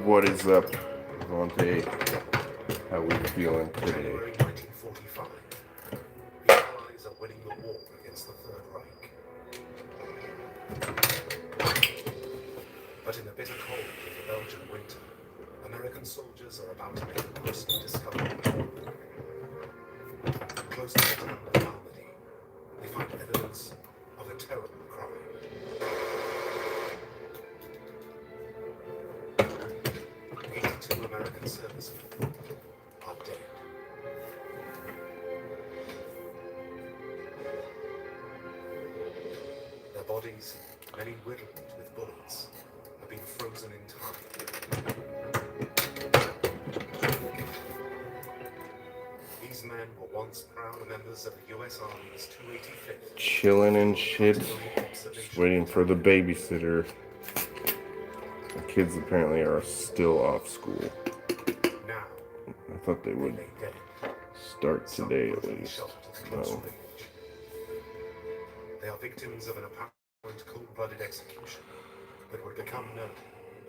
What is up, Vontae? How we feeling today? January 1945. The Allies are winning the war against the Third Reich. But in the bitter cold of the Belgian winter, American soldiers are about to make a gruesome discovery. Close to the town of Normandy, they find evidence of a terrible crime. 82 American servicemen are dead. Their bodies, many riddled with bullets, have been frozen in time. These men were once proud members of the U.S. Army's 285th. Chilling and shit. Just waiting for the babysitter. The kids apparently are still off school. Now, I thought they would start today at least. No. They are victims of an apparent cold-blooded execution that would become known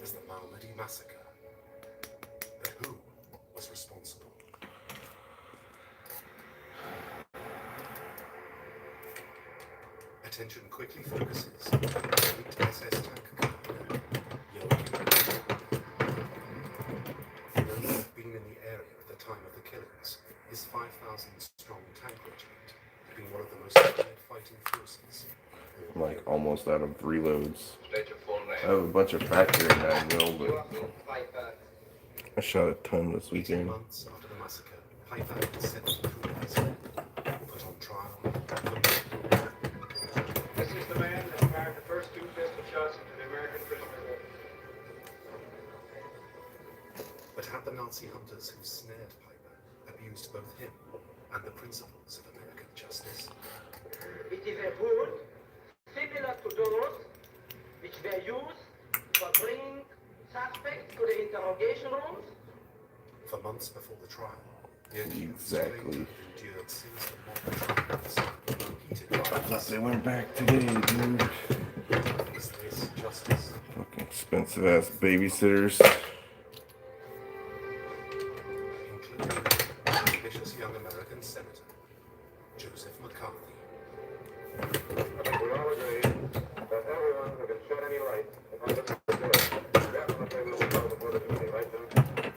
as the Malmedy Massacre. But who was responsible? Attention quickly focuses on the elite SS tank commander, Joachim. Known to have been in the area at the time of the killings, his 5,000-strong tank regiment had been one of the most allied fighting forces. I'm like almost out of reloads. I have a bunch of factory 9mm, but I shot a ton this 18 weekend. months after the massacre, Piper and 73 of his men were put on trial for murder. This is the man that fired the first two pistol shots into the American prisoner. But had the Nazi hunters who snared Piper abused both him and the principles of American justice? It is a wood similar to those which were used for bringing suspects to the interrogation rooms. For months before the trial, the Exactly. endured sinister mob trials, heated I thought violence. they went back today, dude. Is this justice? Fucking expensive ass babysitters. Including the ambitious young American senator, Joseph McCarthy. We all agree that everyone who can shed any light upon this affair definitely will be held before the committee, right, John?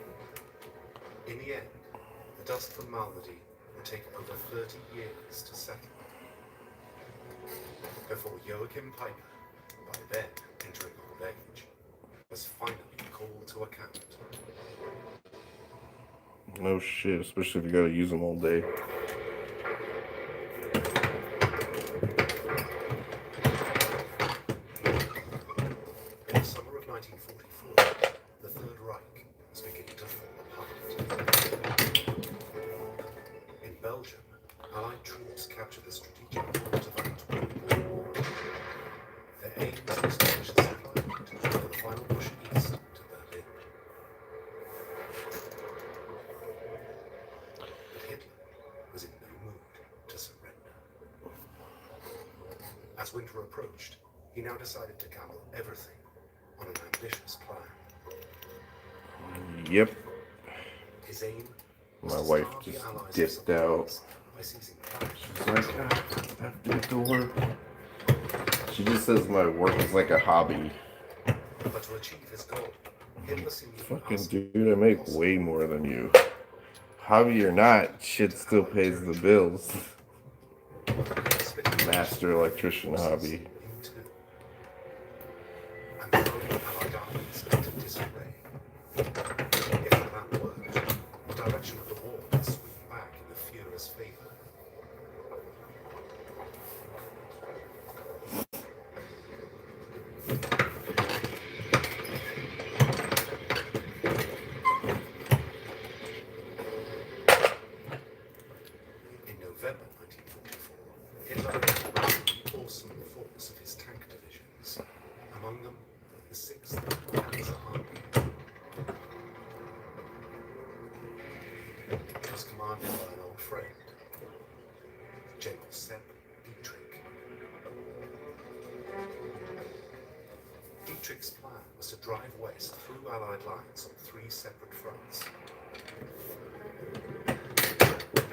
In the end, the dust from Malmedy would take over 30 years to settle. Before Joachim Piper, by then entering old age, was finally called to account. No shit, especially if you gotta use them all day. In the summer of 1944, the Third Reich was beginning to fall apart. In Belgium, Allied troops captured the strategic port of Antwerp. Their aim was to establish a settlement for the final push east to Berlin. But Hitler was in no mood to surrender. As winter approached, he now decided to gamble everything on an ambitious plan. Yep. His aim was My to wife starve the just Allies of dipped out. supplies by seizing cash. She's like, I have to get to work. She just says my work is like a hobby. But to achieve his goal, Hitler seemed to be Fucking asking dude, I make way more than you. Hobby or not, shit still pays the bills. Master electrician hobby. into and throwing Allied armies into disarray. If the plan worked, the direction of the war would swing back in the Führer's favor. In November 1944, Hitler had a relatively awesome force of his tank divisions, among them the 6th Panzer Army. It was commanded by an old friend, General Sepp Dietrich. Dietrich's plan was to drive west through Allied lines on 3 separate fronts. And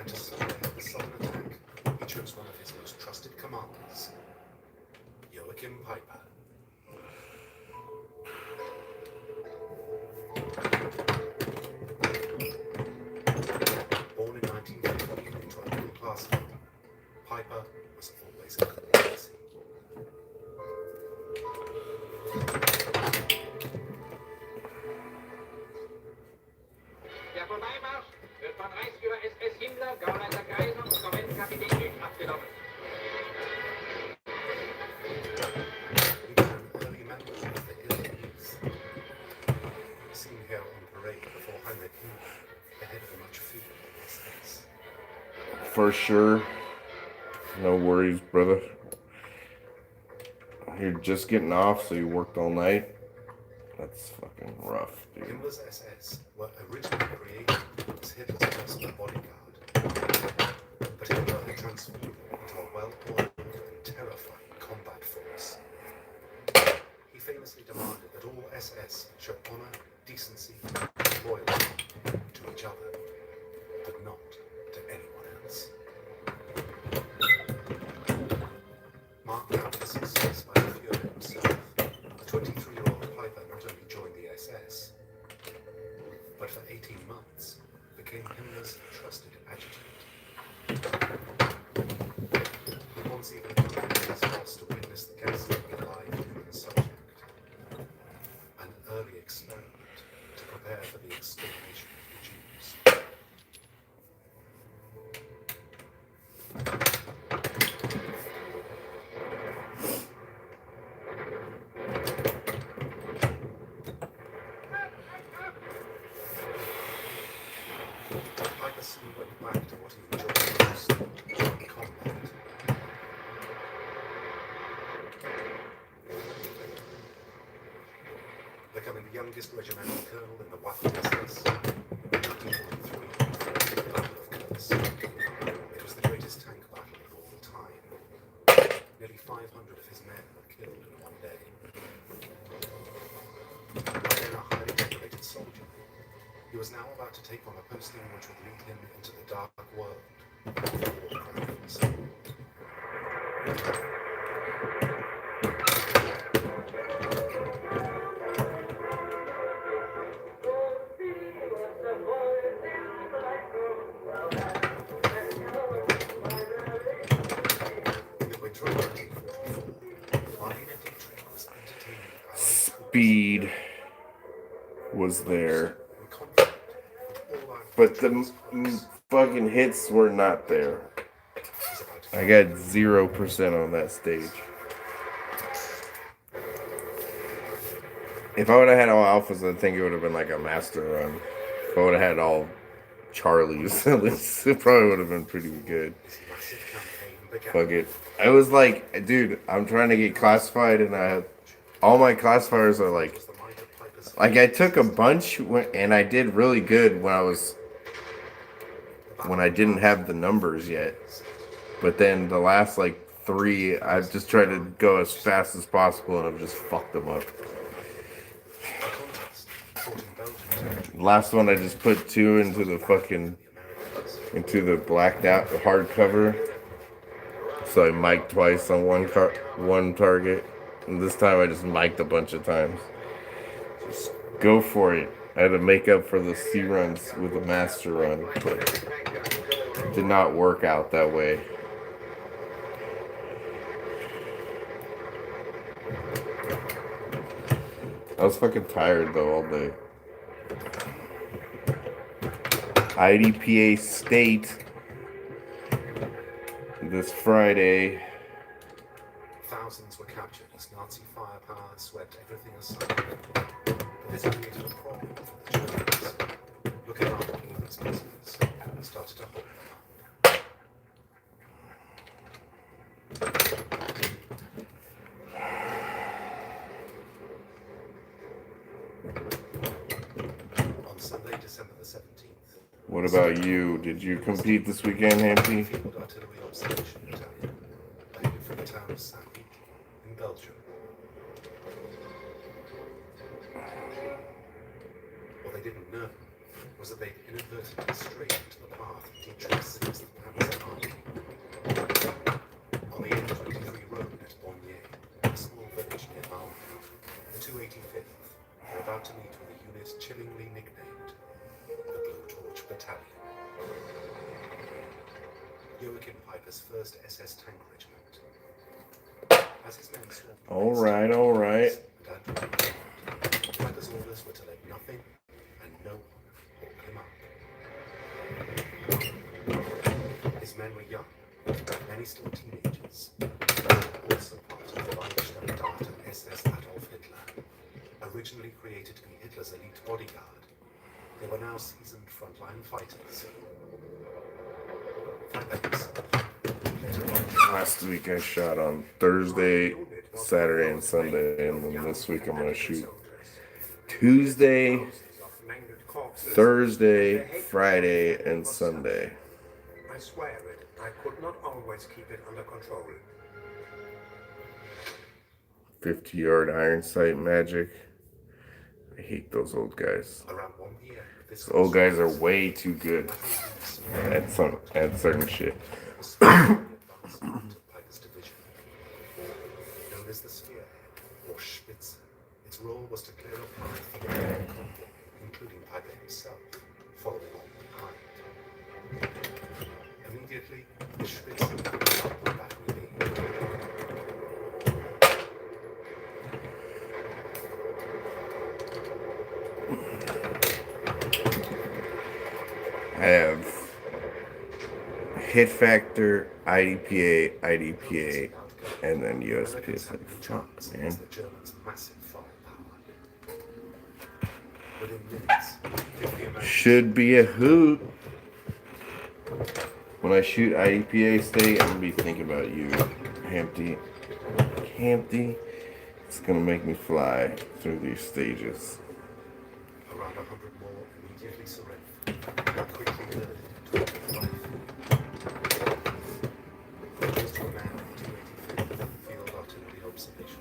to spearhead the southern attack, he chose one of his most trusted commanders, Joachim Piper. Born in 1950 into a middle-class family, Piper was always a good legacy. Der Vorbeimarsch wird von Reichsführer SS Himmler, Gauleiter Kaiser und Korvettenkapitän Hüch abgenommen. He was an early member of the elite youth, seen here on parade before Heinrich Himmler, the head of a much feared SS. For sure. No worries, brother. You're just getting off, so you worked all night. That's fucking rough, dude. Himmler's SS were originally created as Hitler's personal bodyguard, but Himmler had transformed them into a well-oiled and terrifying combat force. He famously demanded that all SS show honor, decency, and loyalty to each other, but not to anyone else. Marked out for success by the Führer himself, the 23-year-old Piper not only joined the SS, but for 18 months became Himmler's trusted adjutant. He once even invited his boss to witness the casting of a live human subject, an early experiment to prepare for the extermination of the Jews. Piper soon went back to what he enjoyed most, combat. Becoming the youngest regimental colonel in the Waffen SS, in 1943, the Battle of Kursk. It was the greatest tank battle of all time. Nearly 500 of his men were killed in one day. Then a highly decorated soldier, he was now about to take on a posting which would lead him into the dark world of war crimes. In the winter of 1944, Marlene Dietrich was entertaining Allied Speed was there, and conflict with all out but the fucking hits were not there. was about to I got 0% on that stage. If I would have had all alphas, I think it would have been like a master run. If I would have had all Charlies, at least it probably would have been pretty good. this massive campaign began. Fuck it. I was like, dude, I'm trying to get classified, and all my classifiers are like, Was the might of Piper's I took a bunch, and I did really good when I didn't have the numbers yet. But then the last like 3, I just tried to go as fast as possible, and I've just fucked them up. a contest fought in Belgium Last one, I just put 2 into the fucking, into the blacked out hardcover. So I mic'd twice on one target. And this time I just mic'd a bunch of times. Just go for it. I had to make up for the C runs with a master run, but it did not work out that way. I was fucking tired though all day. IDPA State this Friday. Thousands were captured as Nazi firepower swept everything aside. But this created a problem for the Germans. Looking after England's prisoners started to hold them up. On Sunday, December the 17th, What about you? Did you compete this weekend, Hampy? Field Artillery Observation Battalion, headed for the town of Saint-Vite in Belgium. that they'd inadvertently strayed into the path of Dietrich's 6th Panzer Army. On the N23 road at Bonnier, a small village near Malmö, the 285th were about to meet with a unit chillingly nicknamed the Blowtorch Battalion. Joachim Piper's 1st SS Tank Regiment. As his men swarmed All right. Piper's orders were to let nothing and no one hold him up. His men were young, many still teenagers, also part of the Reichsstadt and SS Adolf Hitler. Originally created to be Hitler's elite bodyguard, they were now seasoned frontline fighters. Last week I shot on Thursday, Saturday, and Sunday, and then this week I'm going to shoot Tuesday, Thursday, Friday, and Sunday. I swear it, I could not always keep it under control. 50-yard iron sight magic. I hate those old guys. Around 1 p.m. Those old guys are way too good at certain shit. Piper's division. Known as the Spearhead, or Spitze, its role was to clear a path for the enemy convoy, including Piper himself, following on behind. Immediately, the Spitze moved up the battery lead. I have hit factor, IDPA, and then USP. Fuck, man. The Germans' massive firepower. Within minutes, 50 American Should be a hoot. When I shoot IDPA state, I'm gonna be thinking about you, Hampty. It's gonna make me fly through these stages. around 100 more immediately surrendered. They quickly turned into a fight. Close to a man in 285th field artillery observation.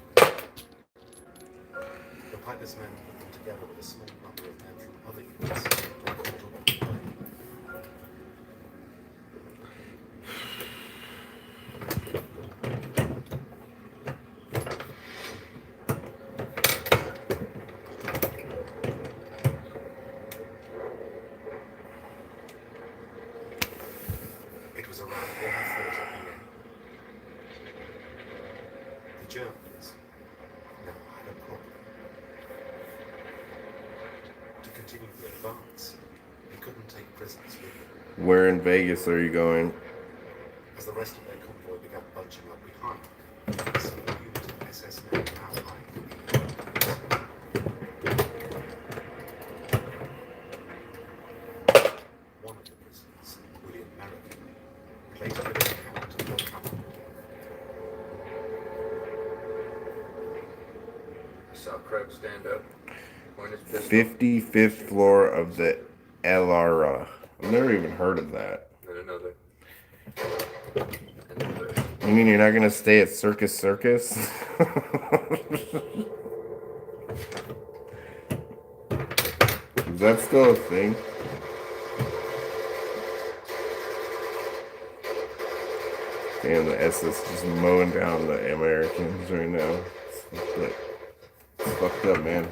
The Piper's men put them together with a small number of men from other units to called up behind. It was around 1:30 p.m. The Germans now had a problem. To continue the advance, they couldn't take prisoners with them, Where in Vegas are you going? as the rest of their convoy began bunching up behind. Some unit of SS men now lying in the One of the prisoners, William Merrick, later given an account of what happened. I saw Krebs stand up, point his pistol, 55th floor of the LRA. I've never even heard of that. and another. And the third. You mean you're not gonna stay at Circus? Is that still a thing? Damn, the SS just mowing down the Americans right now. It's fucked up, man.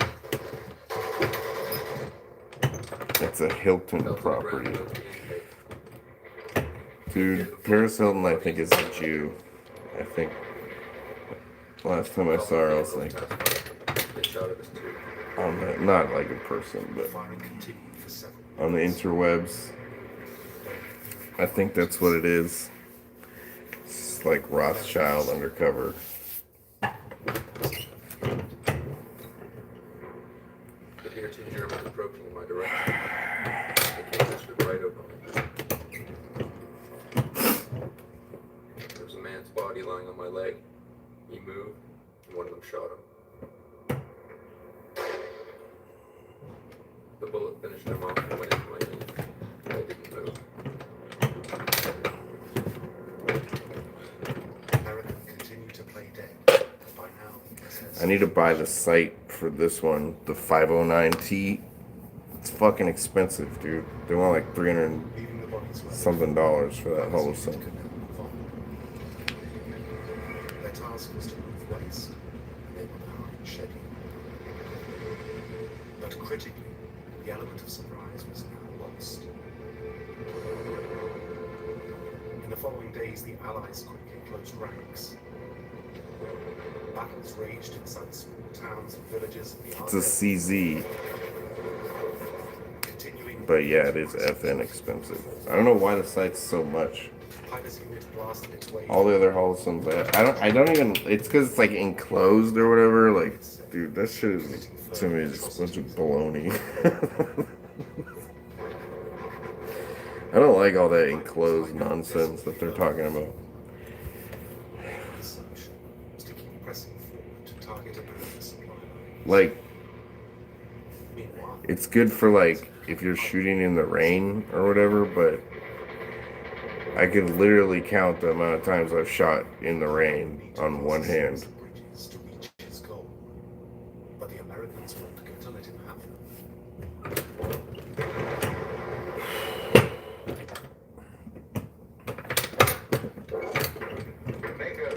It's a Hilton Fell to the property. ground, notes being taken. Dude, Paris Hilton, I think, is a Jew. I think. Last time I saw her, I was like, They shot at us too. on the, not like in person, but Firing continued for several on the interwebs. I think that's what it is. It's like Rothschild undercover. Could hear two Germans approaching in my direction. They came just right over me. There was a man's body lying on my leg. He moved, and one of them shot him. The bullet finished him off and went into my knee. I didn't move. American continued to play dead. By now, the SS I need to buy the site for this one, the 509T. It's fucking expensive, dude. They want like 300 leaving the bodies where something dollars for that Holosome. could now move on. Their task was to move west, and they were behind schedule. But critically, the element of surprise was now lost. In the following days, the Allies quickly closed ranks. Battles raged inside small towns and villages. It's a CZ, Continuing, but yeah, it is FN expensive. I don't know why the site's so much. Piper's unit blasted its way. All the other Holosomes, I don't even. It's because it's like enclosed or whatever. Like, dude, that shit is to me just a bunch of baloney. I don't like all that enclosed nonsense that they're talking about. The search was to keep pressing forward to target American supply lines. Like, Meanwhile, it's good for like if you're shooting in the rain or whatever, but I could literally count the amount of times I've shot in the rain on one hand. bridges to reach his goal. But the Americans weren't going to let him have them. Baker,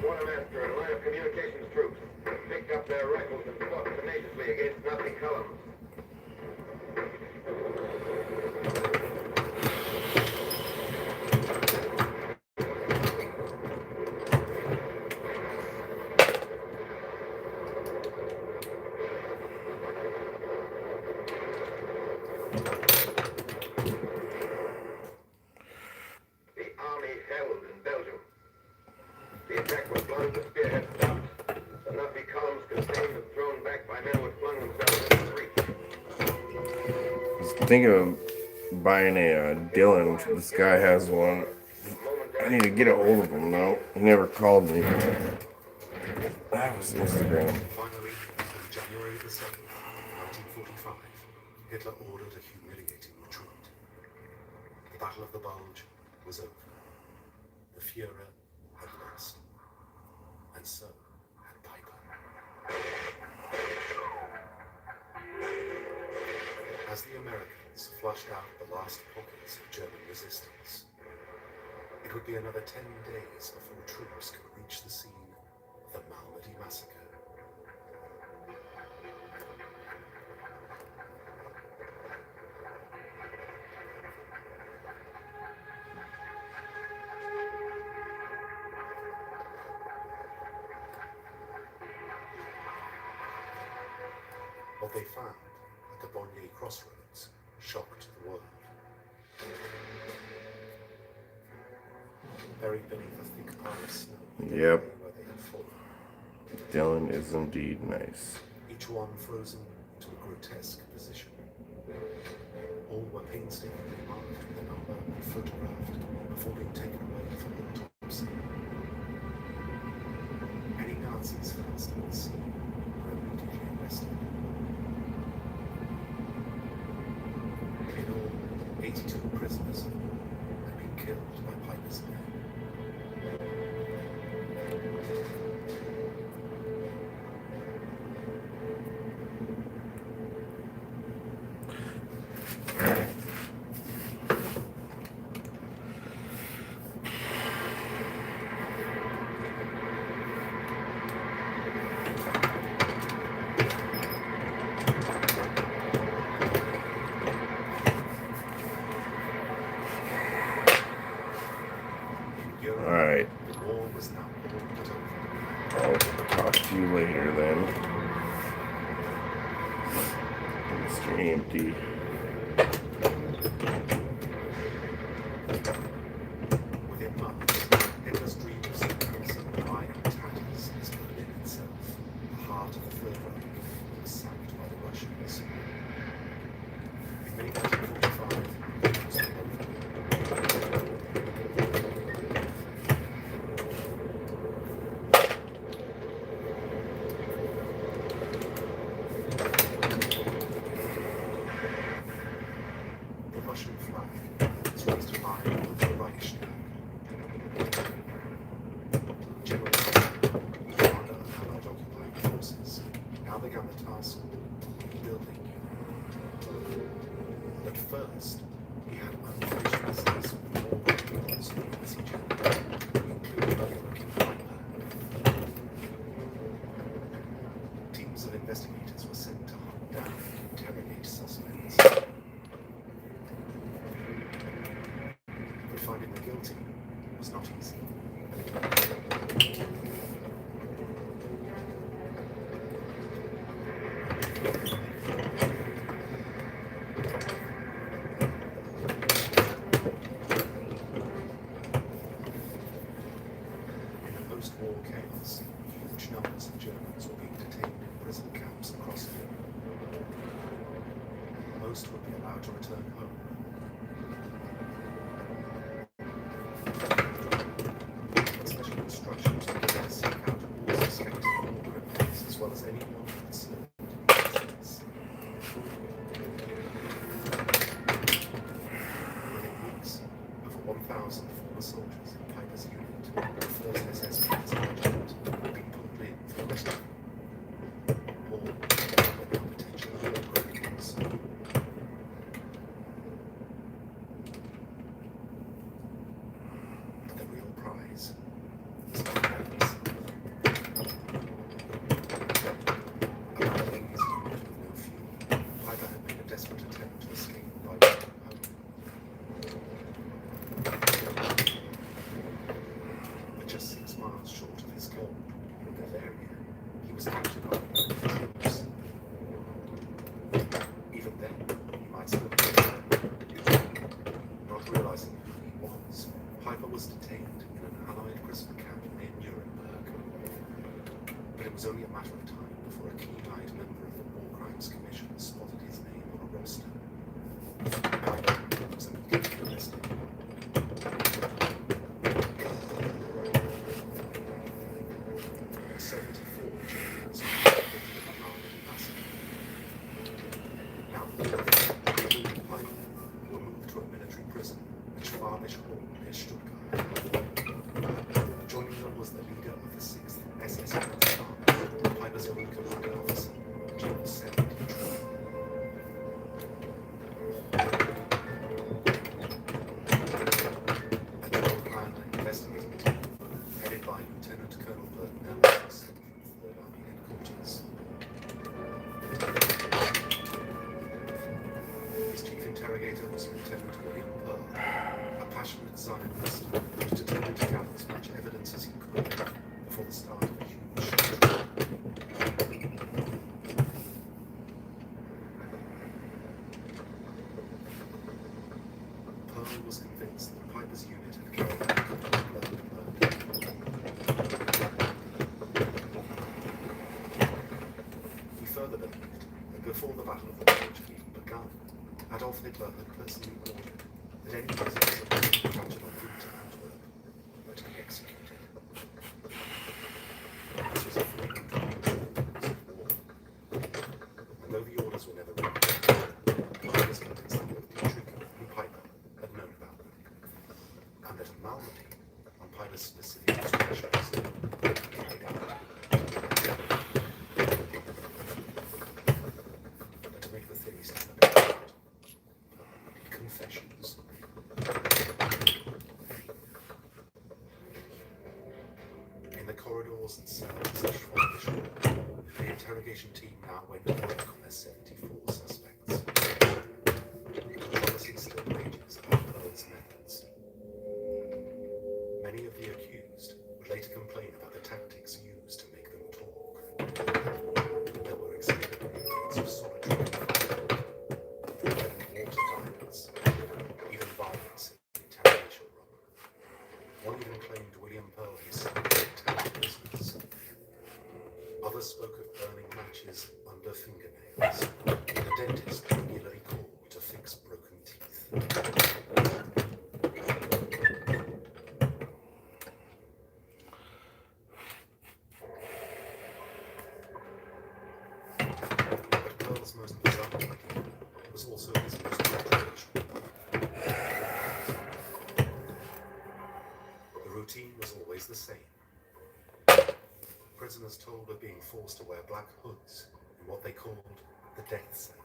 quartermaster and line of communications troops picked up their rifles and fought tenaciously against Nazi columns. The army held in Belgium. The attack was launched, the spearhead stopped. The Nazi columns contained and thrown back by men who had flung themselves into the streets. Thinking of buying a Dylan. This guy has one. I need to get a hold of him though. He never called me. That was Instagram. Finally, on January the 7th, 1945, Hitler ordered a humiliating retreat. The Battle of the Bulge was over. The Führer had lost. And so had Piper. As the Americans flushed out the last pockets of German resistance, it would be another 10 days before troops could reach the scene of the Malmedy massacre. What they found at the Bonnier crossroads shocked the world. Buried beneath a thick pile of snow, Yep. where they had fallen, Dylan is indeed nice. each one frozen to a grotesque position. All were painstakingly marked with a number and photographed before being taken away for autopsy. Any Nazis found still at the scene were immediately arrested. In all, 82 prisoners had been killed by Piper's men. Alright. The war was now almost over. I'll talk to you later then. Mr. Empty. Within months, Hitler's dream of secrets and lying tatters is Berlin itself, the heart of the Third Reich, was sacked by the Russians. In May 1945, it was over. The Russian flag was raised high over the First, he had unfinished business with more criminals in the Nazi Germany, including Joachim Piper. Teams of investigators were sent to hunt down and interrogate suspects. But finding the guilty was not easy. In the post-war chaos, huge numbers of Germans were being detained in prison camps across Europe. Most would be allowed to return home. Special instructions were given to seek out all suspected war criminals as well as anyone who had served in prisons. Within weeks, over 1,000 former soldiers in Piper's unit, the 1st SS Panzer Regiment, had been pulled in for arresting. All were now potential war criminals. But the real prize was Piper himself. About in his unit with no fuel, Piper had made a desperate attempt to escape by running home. But just 6 miles short of his goal, in Bavaria, he was captured by the German troops. Even then, he might still be alive. Not realizing who he was, Piper was detained in an Allied prison camp near Nuremberg. But it was only a matter of time before a keen-eyed member of the War Crimes Commission spotted his name on a roster. Piper was immediately arrested. 74 Germans were convicted of the Normandy massacre. Now, including Piper, were moved to a military prison, which Farbisch Hall near Stuttgart. Joining them was the leader of the 6th SS Panzer, Piper's own commanding officer, General Sergeant True. A 12-man investigating team, headed by Lieutenant Colonel Burton Ellis from the 3rd Army Headquarters. His chief interrogator was Lieutenant William Pearl, a passionate Zionist who was determined to gather as much evidence as he could before the start of a huge trial. Pearl was convinced that Piper's unit had carried out a cold-blooded murder. He further believed that before the Battle of the Bulge had even begun, Adolf Hitler had personally ordered that any prisoners of the captured on route to Antwerp were to be executed. This was a frequent cause of war. And though the orders were never written, Pearl was convinced that both Dietrich and Piper had known about them, and that a malady on Piper's specific instructions had been carried out. But to make the theory stand a bit out, confessions. In the corridors and cells of Schwalbisch Hall, the interrogation team now went to work on their 74 suspects. Controversy still rages about Pearl's methods. Many of the accused would later complain about the tactics used to make them talk. There were exhibit reports of solitary confinement, water diamonds, even violence in the interrogation room. One even claimed William Pearl himself attacked prisoners. Others spoke of burning matches under fingernails, and a dentist regularly called to fix broken teeth. But Pearl's most bizarre idea was also his most controversial. The routine was always the same. Prisoners told of being forced to wear black hoods in what they called the death cell.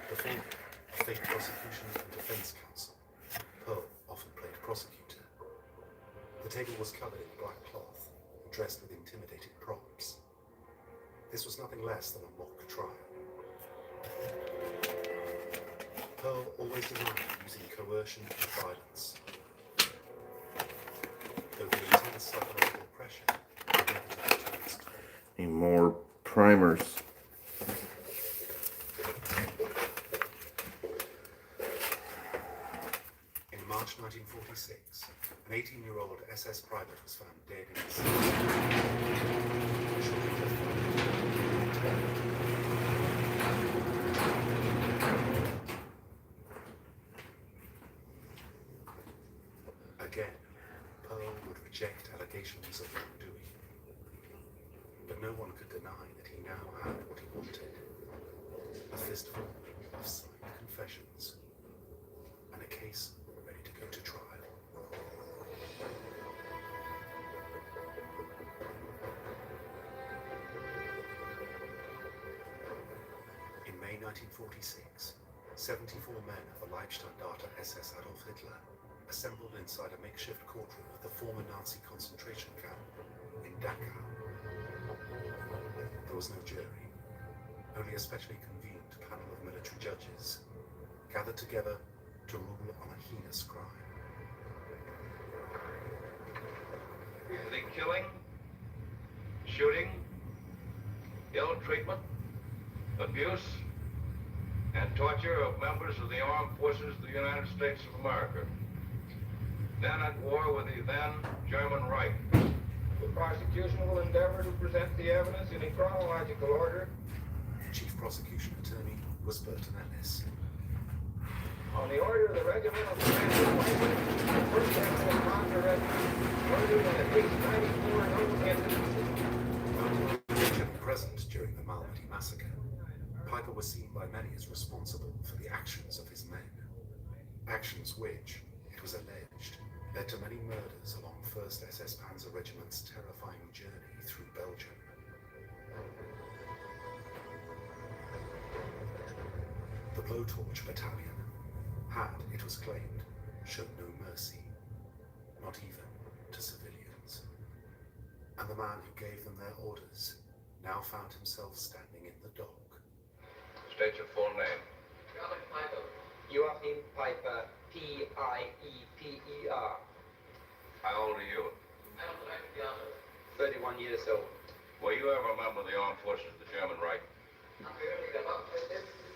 Before a fake prosecution and defense counsel, Pearl often played prosecutor. The table was covered in black cloth and dressed with intimidating props. This was nothing less than a mock trial. Pearl always denied using coercion and violence. Though the intense psychological pressure inevitably took its toll. Need more primers. In March 1946, an 18-year-old SS private was found dead in his cell. Shortly again, Pearl would reject allegations of wrongdoing. But no one could deny that he now had what he wanted. A fistful of signed confessions. And a case ready to go to trial. In May 1946, 74 men of the Leibstandarte SS Adolf Hitler assembled inside a makeshift courtroom of the former Nazi concentration camp in Dachau. There was no jury, only a specially convened panel of military judges gathered together to rule on a heinous crime. The killing, shooting, ill treatment, abuse, and torture of members of the armed forces of the United States of America, then at war with the then German Reich. The prosecution will endeavor to present the evidence in a chronological order. Chief prosecution attorney was Burton Ellis. On the order of the regimental commander, the first general of Contra Regiment, ordered in at least 94 known incidents. Actually present during the Malmedy massacre, Piper was seen by many as responsible for the actions of his men. Actions which, it was alleged, led to many murders along 1st SS Panzer Regiment's terrifying journey through Belgium. The Blowtorch Battalion had, it was claimed, shown no mercy, not even to civilians. And the man who gave them their orders now found himself standing in the dock. State your full name. Joachim Piper, P-I-E-P-E-R. How old are you? 31 years old. Were you ever a member of the armed forces of the German Reich?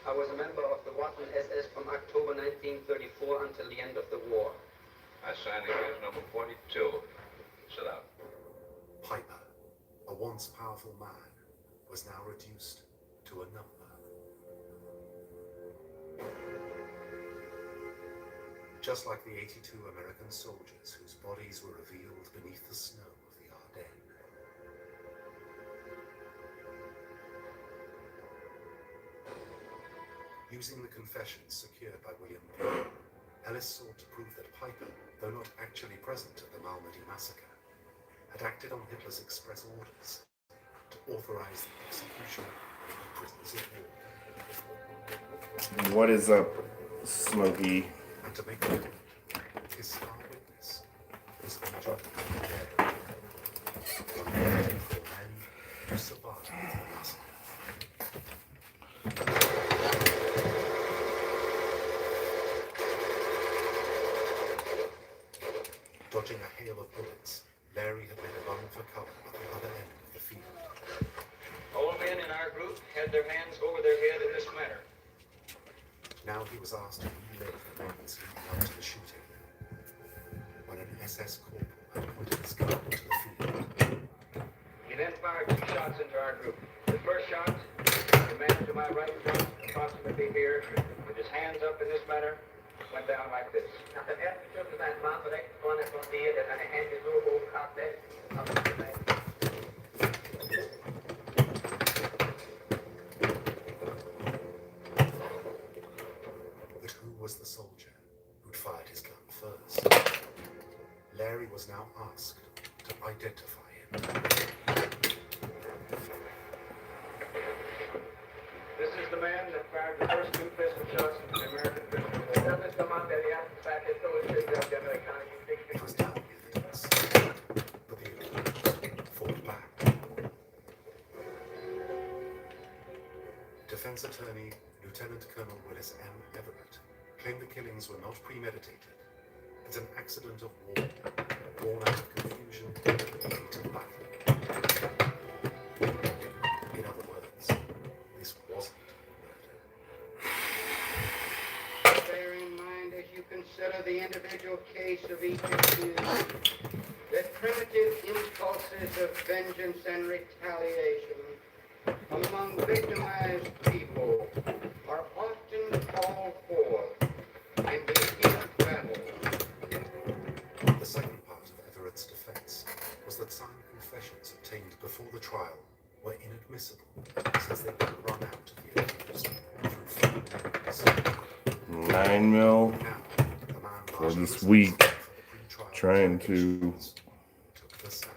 I was a member of the Waffen SS from October 1934 until the end of the war. I signed against number 42. Sit down. Piper, a once powerful man, was now reduced to a number. Just like the 82 American soldiers whose bodies were revealed beneath the snow of the Ardennes. Using the confessions secured by William Penn, Ellis sought to prove that Piper, though not actually present at the Malmedy massacre, had acted on Hitler's express orders to authorize the execution of prisoners of war. What is up, Smokey? And to make the point, his star witness was Benjamin dead. One of the 34 men who survived the massacre. Dodging a hail of bullets, Larry had made a run for cover at the other end of the field. All men in our group had their hands over their head in this manner. Now he was asked to relive the moments leading up to the shooting. When an SS corporal had pointed his gun to the field. He then fired 2 shots into our group. The first shot, the man to my right, approximately here, with his hands up in this manner, went down like this. Nach dem ersten Schuss ist ein Mann direkt vorne von dir, der seine Hände so hoch hatte, auf dem Gelenk. But who was the soldier who'd fired his gun first? Larry was now asked to identify him. This is the man that fired the first 2 pistols. defense attorney, Lieutenant Colonel Willis M. Everett, claimed the killings were not premeditated. It's an accident of war, born out of confusion and heat of battle. In other words, this wasn't murder. Bear in mind as you consider the individual case of each accused that primitive impulses of vengeance and retaliation among victimized people are often called forth in the heat of battle. The second part of Everett's defense was that signed confessions obtained before the trial were inadmissible since they could run out of the accused through phone memories. 9 mil Now, the man for largely this week, responsible for the pre-trial trying to interrogations took the stand.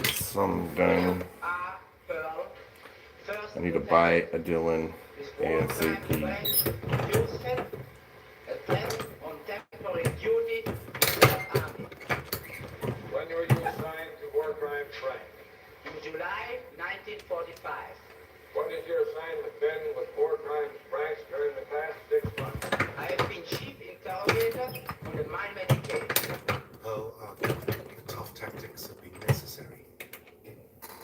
get some done. R. Pearl, first I need to buy a Dylan ASAP. Joseph, a friend on temporary duty in the army. When were you assigned to War Crime Frank? In July 1945. What has your assignment been with War Crime Frank during the past 6 months? I have been chief interrogator on the mine medication. Pearl argued that tough tactics had been necessary in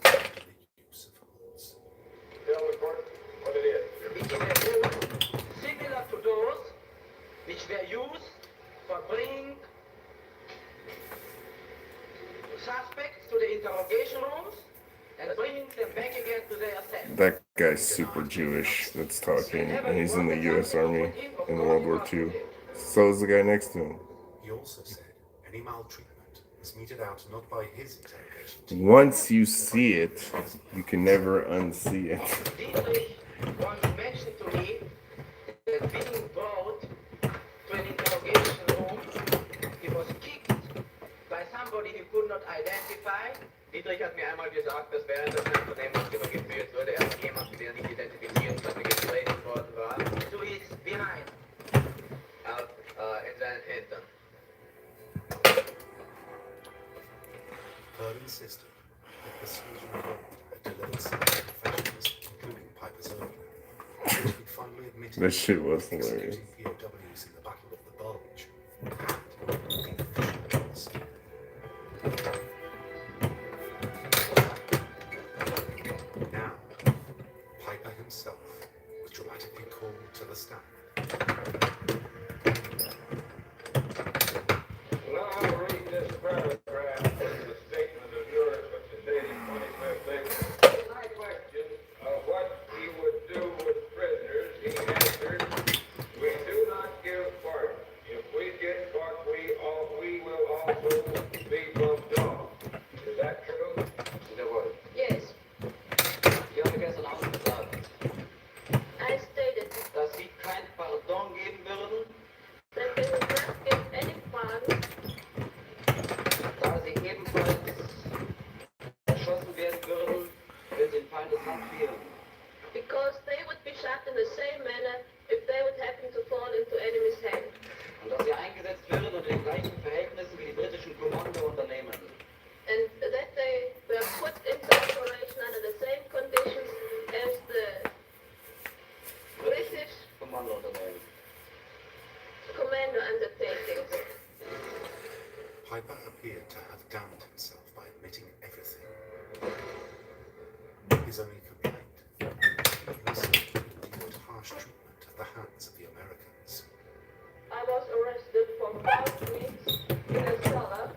the use of holds. Tell the court what it is. Which is a rule similar to those which were used for bringing suspects to the interrogation rooms and bringing them back again to their cells. That guy's super Jewish that's talking, and he's in the U.S. Army in World War II. So is the guy next to him. He also said any maltreatment is meted out not by his interrogation team. Once you see it, you can never unsee it. Dietrich once mentioned to me that being brought to an interrogation room, he was kicked by somebody he could not identify. Dietrich hat mir einmal gesagt, dass während das Vernehmungsgespräch geführt wurde, jemand, der nicht identifizieren konnte, getradet worden war, To his behind. in seinen Hintern. Pearl insisted that the soldier involved had delivered some confessions, including Piper's own. He finally admitted That shit was hilarious. executing POWs in the Battle of the Bulge had been official policy. Now, Piper himself was dramatically called to the stand. Now I'll read this paragraph from the statement of yours, which is dated 25th April. My question of what he would do with prisoners, he answered, "We do not give pardon. If we get caught, we will also be bumped off." Is that true? Jawohl. Yes, Ich habe gestern Abend gesagt, I stated dass sie kein Pardon geben würden, that they would not give any pardon da sie ebenfalls erschossen werden würden, wenn sie in Feindes Hand fielen. because they would be shot in the same manner if they would happen to fall into enemy's hands, Und dass sie eingesetzt werden unter den gleichen Verhältnissen wie die britischen Kommandounternehmen. and that they were put into operation under the same conditions as the British Kommandounternehmen. commando undertakings. Piper appeared to have damned himself by admitting everything. His only complaint, he also endured harsh treatment at the hands of the Americans. I was arrested for 5 weeks in a cellar,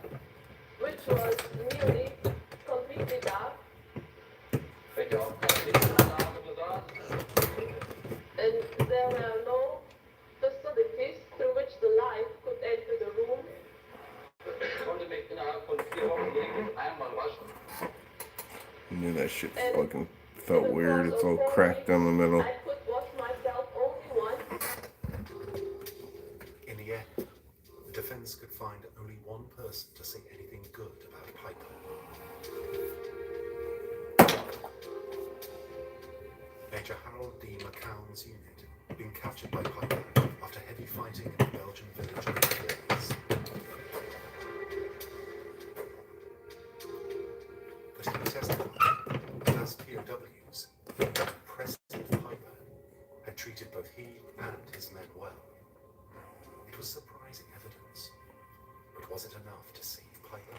which was nearly completely dark, Welche auch keine Lichtanlage besaß. and there were no facilities through which the light could enter the room. Ich konnte mich innerhalb von 4 Wochen lediglich einmal waschen. I knew that shit fucking felt weird. It's all cracked down the middle. I could wash myself only once. In the end, the defense could find only one person to say anything good about Piper. Major Harold D. McCown's unit had been captured by Piper after heavy fighting in the Belgian village of Alchemist. But he testified that as POWs, the impressive Piper and his men well. It was surprising evidence, but was it enough to save Piper?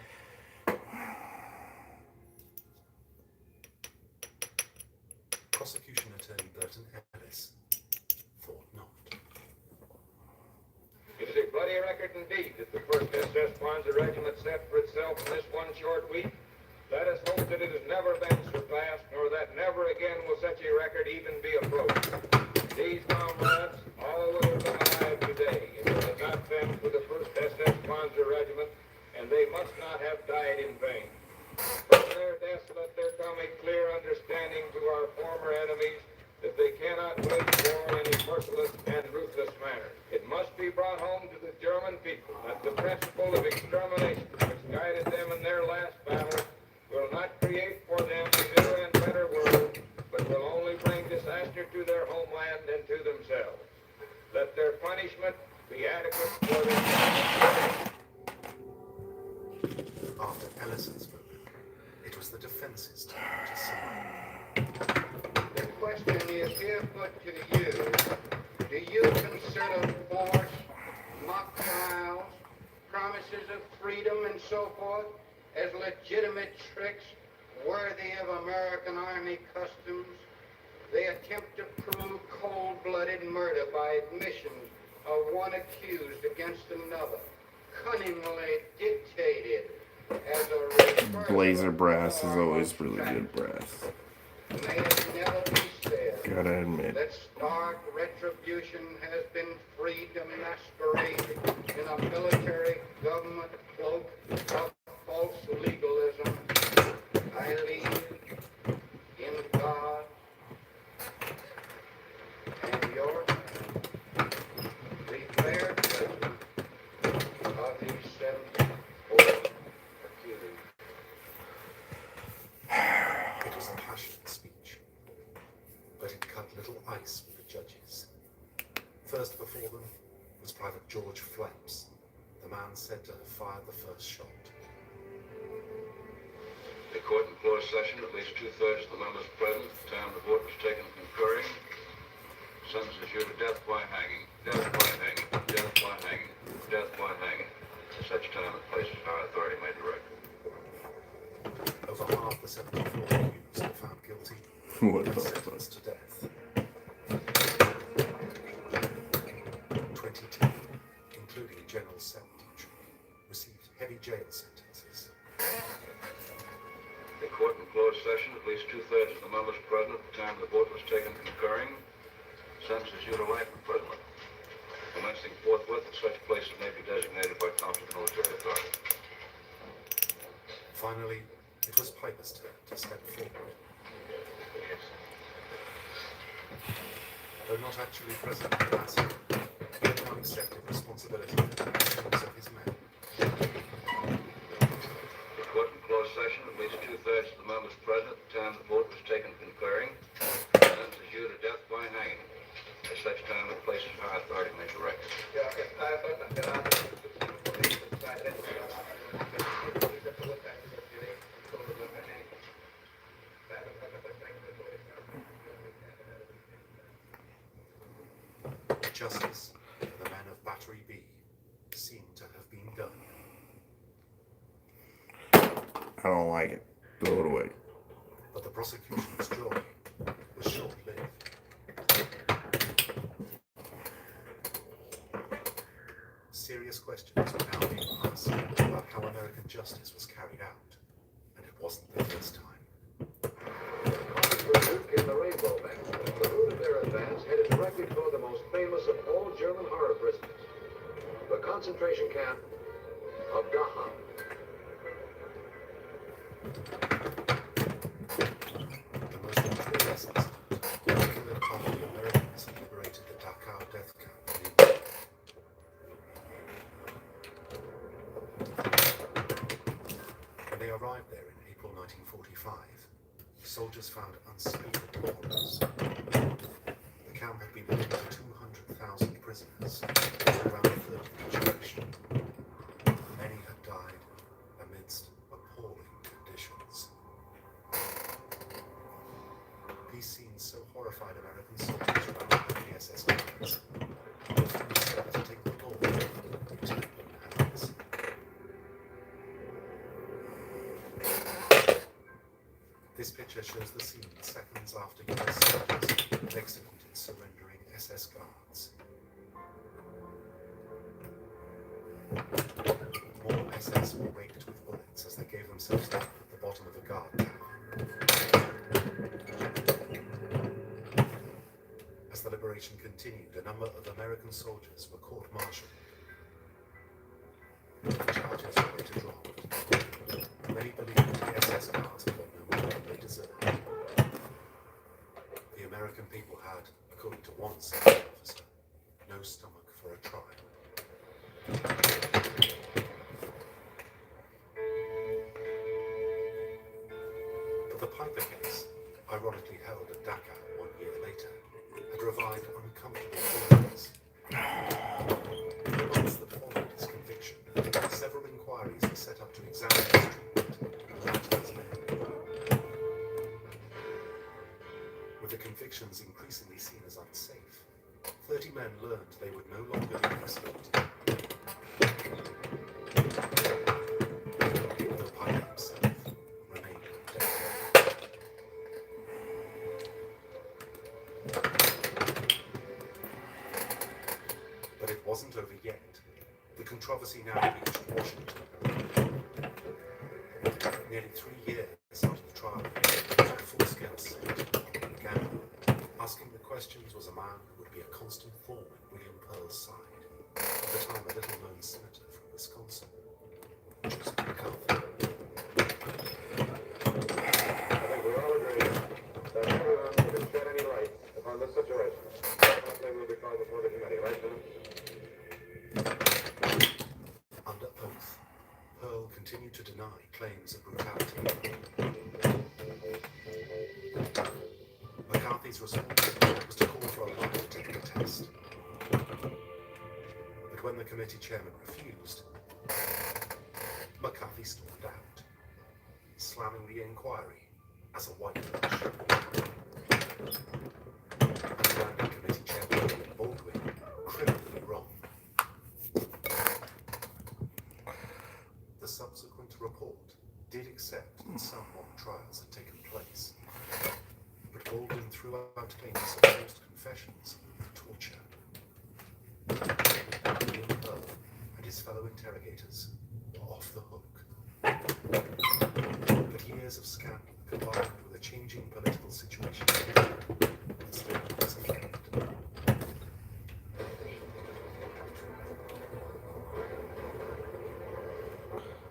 Prosecution attorney Burton Ellis thought not. It is a bloody record indeed that the 1st SS Panzer Regiment set for itself in this one short week. Let us hope that it has never been surpassed, nor that never again will such a record even be approached. These comrades, all would have been alive today if it had not been for the 1st SS Panzer Regiment, and they must not have died in vain. From their deaths let there come a clear understanding to our former enemies that they cannot wage war in a merciless and ruthless manner. It must be brought home to the German people that the principle of extermination which guided them in their last battle will not create for them a newer and better world, but will only bring disaster to their homeland and to themselves. Let their punishment be adequate for their... After Ellis had spoken, it was the defense's turn to say. The question is here put to you. Do you consider force, mock trials, promises of freedom and so forth as legitimate tricks worthy of American Army customs? They attempt to prove cold-blooded murder by admissions of one accused against another, cunningly dictated as a Blazer brass is always really good brass. May it never be said Gotta admit. that stark retribution has been free to masquerade in a military government cloak of false legalism. I leave in God and your hand the fair judgment of these 74 accused. It was a passionate speech, but it cut little ice with the judges. First before them was Private George Flaps, the man said to have fired the first shot. The court in closed session, at least 2/3 of the members present at the time the vote was taken concurring, sentences you to death by hanging, death by hanging, death by hanging, death by hanging, at such time and places our authority may direct. Over half the 74 accused were found guilty What and the fuck? sentenced to death. 22, including General Seltich, received heavy jail sentences. The court in closed session, at least 2/3 of the members present at the time the vote was taken concurring, sentences you to life imprisonment, commencing forthwith at such places may be designated by competent military authority. Finally, it was Piper's turn to step forward. Though not actually present at the massacre, he had now accepted responsibility for the actions of his men. The court in closed session, at least 2/3 of the members present at the time the vote was taken concurring, sentences you to death by hanging, at such time and places our authority may direct. Justice for the men of Battery B seemed to have been done. I don't like it. Throw it away. But the prosecution's joy was short-lived. Serious questions were now being asked about how American justice was carried out, and it wasn't the first time. In the Rainbow Bank, the route of their advance headed directly toward the most famous of all German horror prisons, the concentration camp of Dachau. The most notorious incident occurred after the Americans had liberated the Dachau death camp in England. When they arrived there in April 1945, soldiers found unspeakable horrors. The camp had been home to 200,000 prisoners, around a third of each direction. Many had died amidst appalling conditions. These scenes so horrified American soldiers around the SS camps shows the scene seconds after US soldiers executed surrendering SS guards. More SS were raked with bullets as they gave themselves up at the bottom of the guard tower. As the liberation continued, a number of American soldiers were court-martialed. The charges were later dropped. Many believed the SS guards had got no more than they deserved. The American people had, according to one senior officer, no stomach for a trial. But the Piper case, ironically held at Dhaka 1 year later, had revived uncomfortable feelings. In the months that followed his conviction, several inquiries were set up to examine his treatment and that of his men. With the convictions increasingly seen as unsafe, 30 men learned they would no longer be executed. Though Piper himself remained on death row. But it wasn't over yet. The controversy now reached Washington. Nearly 3 years after the trial, a full-scale assault began. Asking the questions was a man who would be a constant thorn in William Pearl's side, at the time a little-known senator from Wisconsin, Joseph McCarthy. I think we all agree that none of them can shed any light upon this situation. They will be called before the committee, right, Jim? Under oath, Pearl continued to deny claims of brutality. McCarthy's response was to call for a lie detector test. But when the committee chairman refused, McCarthy stormed out, slamming the inquiry as a whitewash. And landing committee chairman Baldwin criminally wrong. The subsequent report did accept that some mock trials had taken place, but Baldwin threw out claims of forced confessions and torture. William Pearl and his fellow interrogators were off the hook. But years of scandal combined with a changing political situation would still have its effect.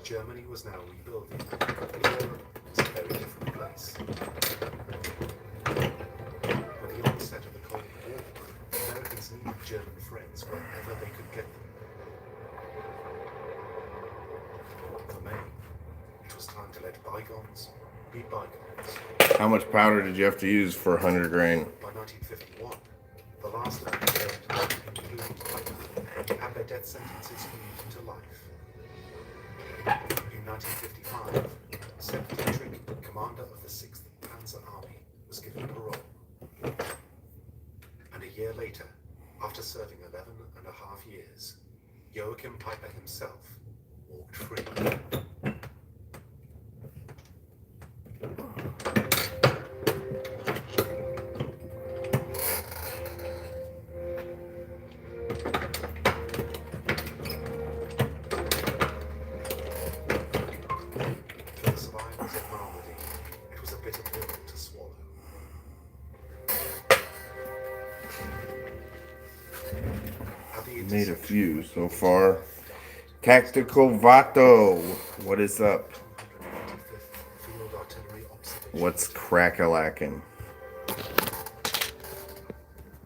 Germany was now rebuilding. Europe was a very different place. With the onset of the Cold War, Americans needed German friends wherever they could get them. For May, it was time to let bygones be bygones. How much powder did you have to use for 100 grain? By 1951, the last of the dead, including Piper, had their death sentences commuted to life. In 1955, Seth Dietrich, commander of the 6th Panzer Army, was given parole. And a year later, after serving 11 and a half years, Joachim Piper himself walked free. For the survivors of Normandy, it was a bitter pill to swallow. At the Made a few so far. Tactical Vato, what is up? 295th Field Artillery Observation. What's crack-a-lackin'?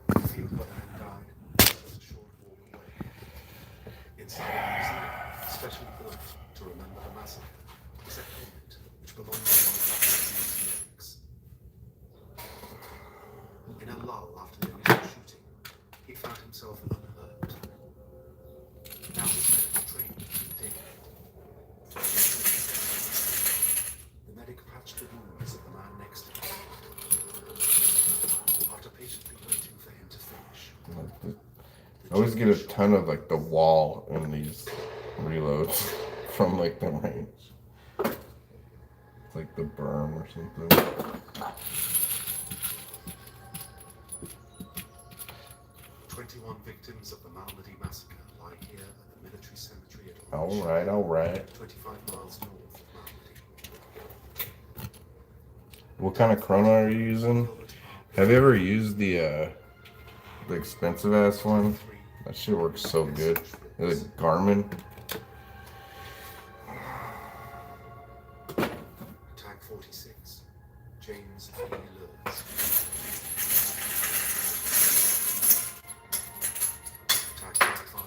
The field where the man died was just a short walk away. Inside a museum, specially built to remember the massacre, was a helmet which belonged to one of the Nazis' medics. In a lull after the initial shooting, he found himself unhurt. Now his medical training kicked in. The medic patched the wounds of the man next to him. After patiently waiting for him to finish, I always get a ton of like the wall in these reloads from like the range. It's like the berm or something. 21 victims of the Malmedy massacre lie here at the military cemetery at All right. 25 miles north of Malmedy. What kind of chrono are you using? Have you ever used the expensive ass one? That shit works so good. The Garmin. Tag 46, James E. Lewis. Tag 45,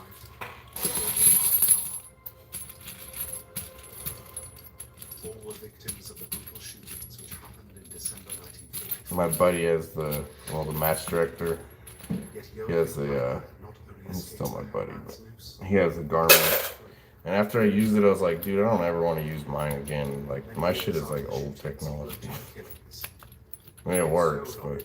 all were victims of the brutal shootings which happened in December 1944. My buddy has the match director. Yet He has the not only he's still my escaped buddy, man's but noose, he has the Garmin. And after I used it, I was like, dude, I don't ever want to use mine again. Like, my shit is like old technology. I mean, it works, but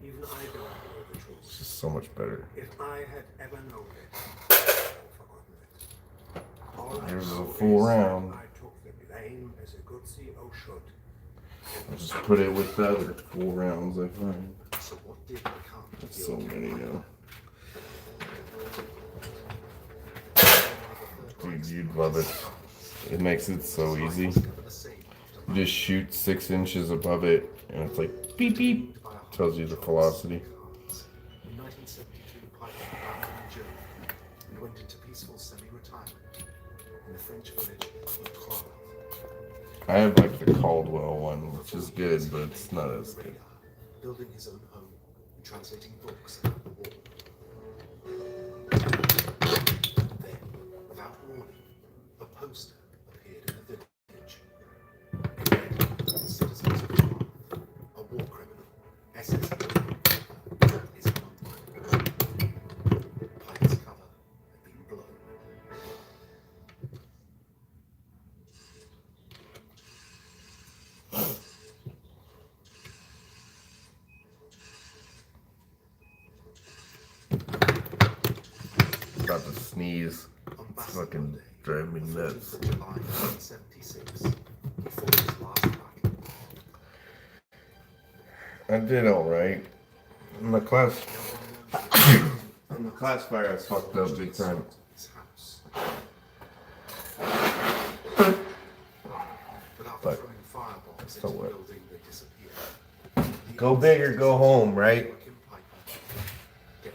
Even I don't know the truth. it's just so much better. If I had ever known it, I would have forgotten it. All I There's a know full is round. I took the blame as a good CO should. I just put it with the other 4 rounds I find. So what did become of There's the so old many Empire? now. Dude, you'd love it. It makes it so easy. You just shoot 6 inches above it, and it's like beep beep. Tells you the velocity. In 1972, Piper abandoned Germany and went into peaceful semi-retirement in the French village of Croix. I have like the Caldwell one, which is good, but it's not as good. Building his own home and translating books about the war. Then, without warning, a poster appeared in the village. It read, "Citizens of Prague, a war criminal, SS is among them." Piper's cover had been blown. About to sneeze. It's fucking driving me nuts. July 1976, before his last battle. I did alright. In the classifier I fucked up big time. His house. But after But throwing fireballs so into the what? building, they disappeared. Go big or go home, right? Joachim Piper, dead.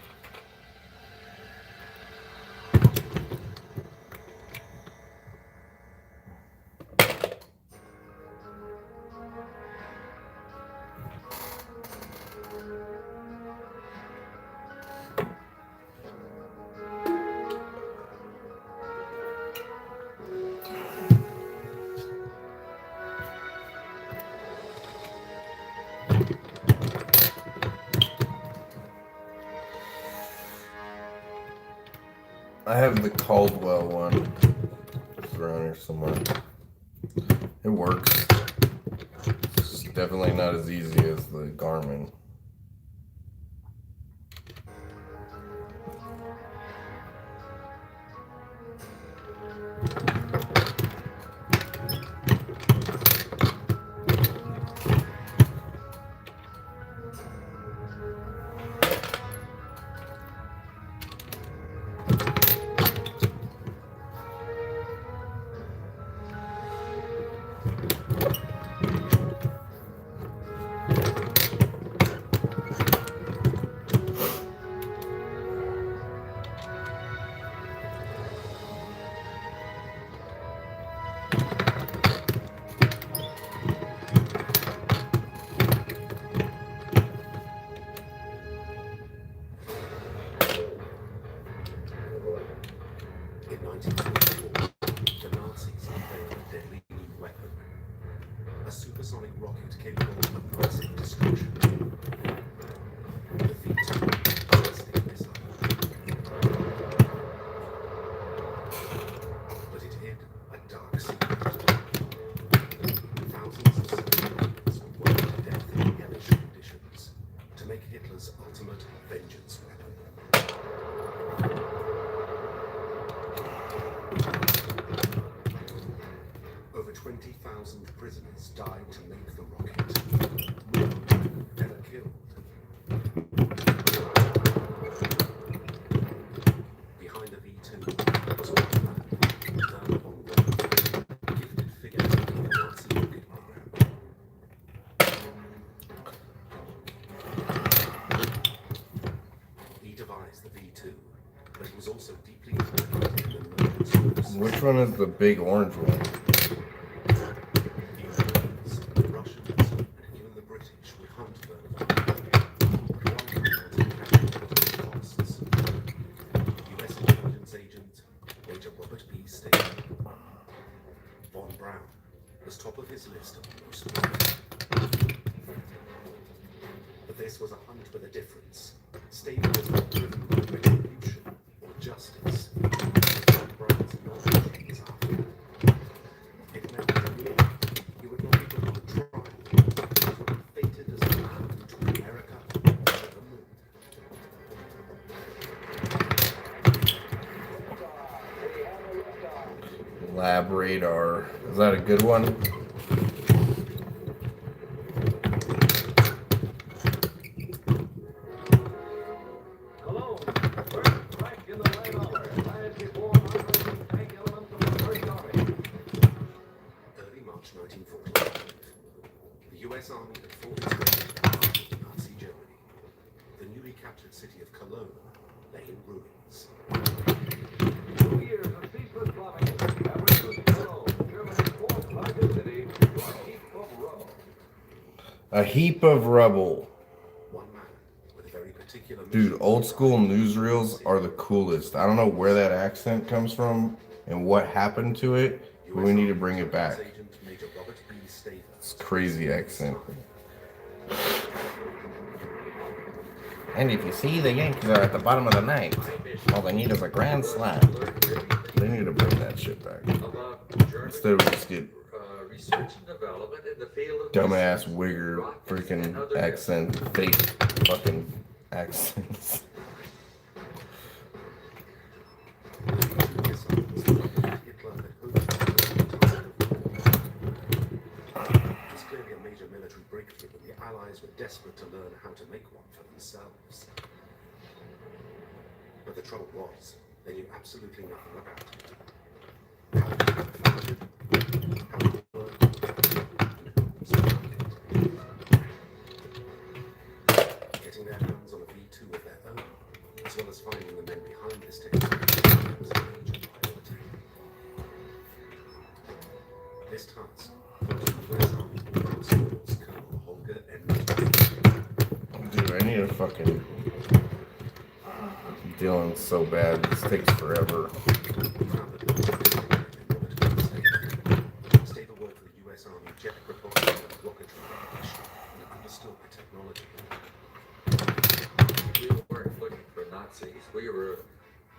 I have the Caldwell one. It's around here somewhere. It works. It's definitely not as easy as the Garmin. In 1944, the Nazis unveiled a deadly new weapon, a supersonic rocket capable of massive destruction. The V2 ballistic missile. But it hid a dark secret. Thousands of civilians were worked to death in hellish conditions to make Hitler's ultimate vengeance weapon. 1,000 prisoners died to make the rocket. None ever killed. Behind the V2 was one man, Werner von Braun, gifted figure in the Nazi rocket program. He devised the V2, but he was also deeply involved in the American service. Which one is the big orange one? The Americans, the Russians, and even the British would hunt Werner von Braun, but one man was captured at costs. US intelligence agent Major Robert B. Staver. Von Braun was top of his list of most wanted. But this was a hunt with a difference. Staver was not driven by retribution or justice. Von Braun's knowledge was after. It meant that he would not be put on trial. He would be fated as a man who took America to the moon. Lab radar. Is that a good one? Cologne, first strike in the light hour. Fires before operating tank elements of the First Army. Early March 1945. The US Army had fought its way into Nazi Germany. The newly captured city of Cologne lay in ruins. 2 years of ceaseless bombing have reduced Cologne, Germany's fourth largest city, to a heap of rubble. A heap of rubble. One man with a very particular Dude, mission. old school newsreels are the coolest. I don't know where that accent comes from and what happened to it, but we need to bring it back. Agent Major Robert B. Staver. It's a crazy accent. And if you see the Yankees are at the bottom of the ninth, all they need is a grand slam. They need to bring that shit back. Instead of just get research and development in the field of dumbass wigger freaking accent, fake fucking accents. It was clearly a major military breakthrough, and the Allies were desperate to learn how to make one for themselves. But the trouble was, they knew absolutely nothing about it. How it was founded, how it worked, and who was behind it. Getting their hands on a V2 of their own, as well as finding the men behind this technology, was a major priority. This task was the US Army Corps Colonel Holger and Dude, I need a fucking dealing so bad. This takes forever. Staver worked for the US Army jet propulsion and rocketry operation and understood the technology. We weren't looking for Nazis. We were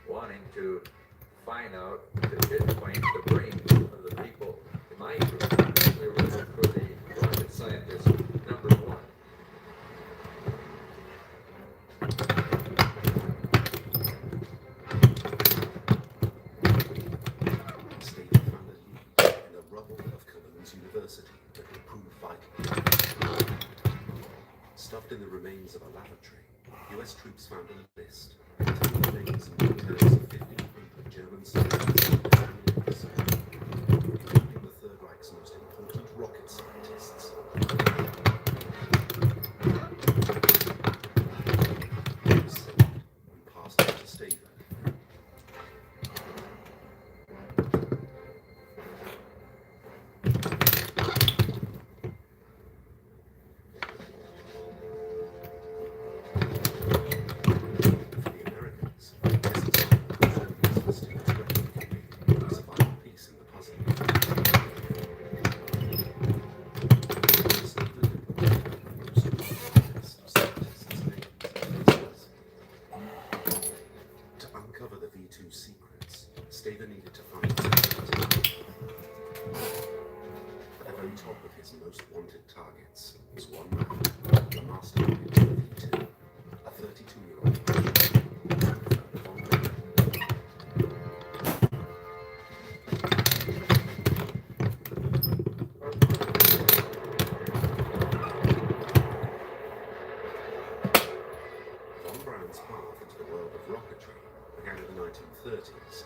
wanting to find out, to pinpoint the brains of the people in my group. We were looking for the rocket scientist number one. Staver found a lead in the rubble of Cologne's University that would prove vital. Stuffed in the remains of a lavatory, US troops found a list containing the names and details of 1,500 German scientists and their families, including the Third Reich's most important rocket scientists. It was saved and passed on to Staver. For the Americans, this was still replicated as a vital piece in the puzzle. To uncover the V2 secrets, Staver needed to find something. At the very top of his most wanted targets was one man, the mastermind of the V2, a 32-year-old began in the 1930s.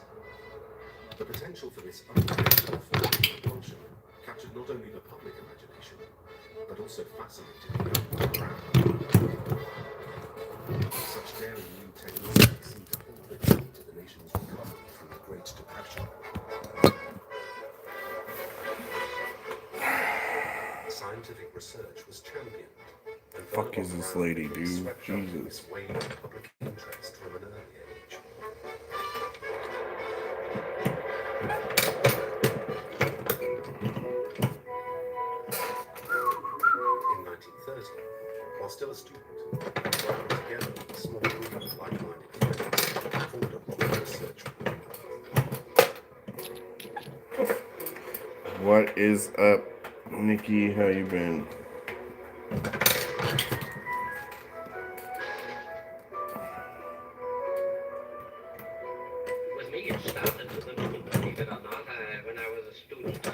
The potential for this unpredictable form of propulsion captured not only the public imagination, but also fascinated young Brown. Such daring new technology seemed to hold the key to the nation's recovery from the Great Depression. Scientific research was championed. And Fuck is this lady, dude? Jesus. This wave of public interest from an early age. In 1930, while still a student, Brown together with a small group of like-minded friends formed a rocket research group. What is up, Nikki? How you been? With me, it started, believe it or not, when I was a student. I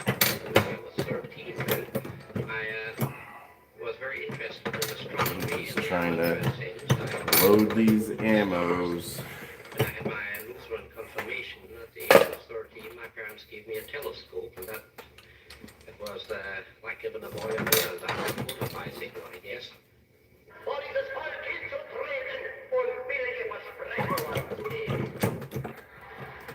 was 13 then. I was very interested in astronomy. Just trying to load these ammos. When I had my Lutheran confirmation at the age of 13, my parents gave me a telescope, and that it was like giving a boy a world. I had a motorbicycle, I guess.